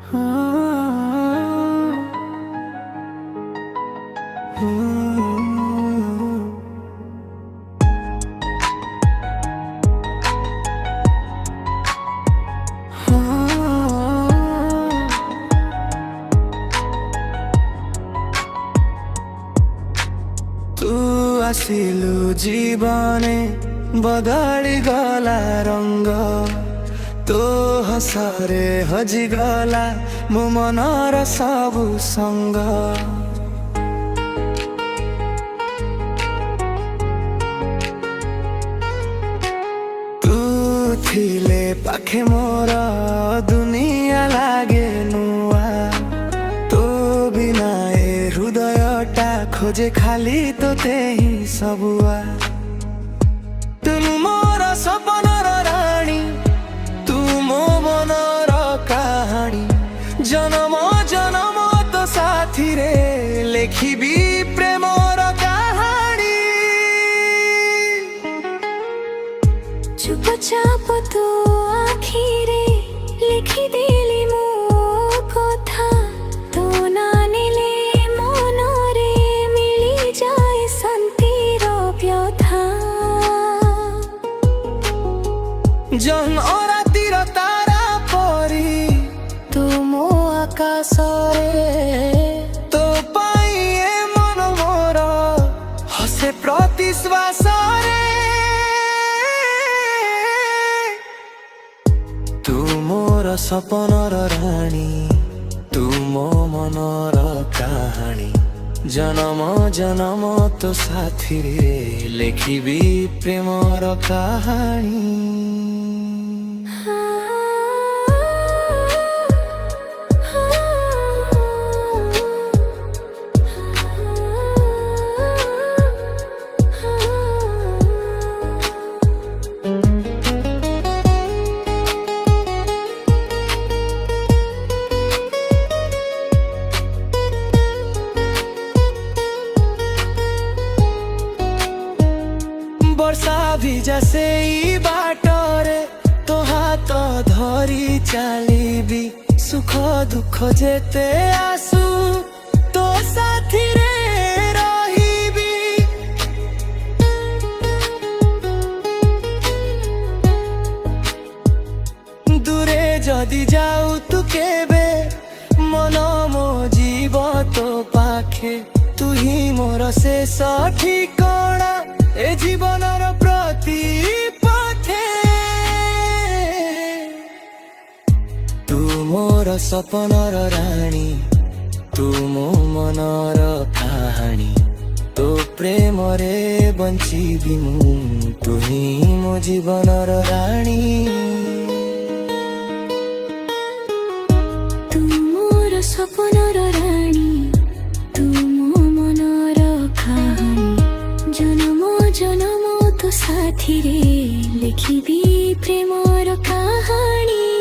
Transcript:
तू आसिलु जीवने बदली गला रंग तो हसरे हजिगला मो मनर सबु संग तू थिले पाखे मोर दुनिया लागे नुआ तो बिना ए हृदयटा खोजे खाली तो तेही सबुआ तुम मोर सपनर राणी तू मो मनर कहानी जन्म जन्म तो साथी रे लेखिबी प्रेमर कहानी चुपचाप तो आखिरे लिखि देली मो कथा तो नानिले मनरे मिली जाए शांतिर व्यथा जन रातिर तारा परी तू मो आकाशरे तो पाइए मन मोर हसे प्रतिश्वास रे तू मोर सपनर राणी तू मो मनर कहानी जन्म जन्म तो साथी रे लेखिबी प्रेमर कहानी वर्षा भी जैसे ही बाटरे तो हाथ धरी चलीबी सुख दुख जेते आसू तो साथी रे रहिबी दूरे जदि जाऊ तू केबे मन मो जीव तो पाखे तू ही मोर शेष ठिकଣା ए जीवनर प्रति पथे तू मोर सपनर राणी तू मो मनर कहानी तो प्रेम रे बंचिबी मु तू ही मो जीवनर राणी तू मोर सपनर राणी तू मो मनर कहानी जन्म जन्म तो साथी रे लिखिबी प्रेमर कहानी।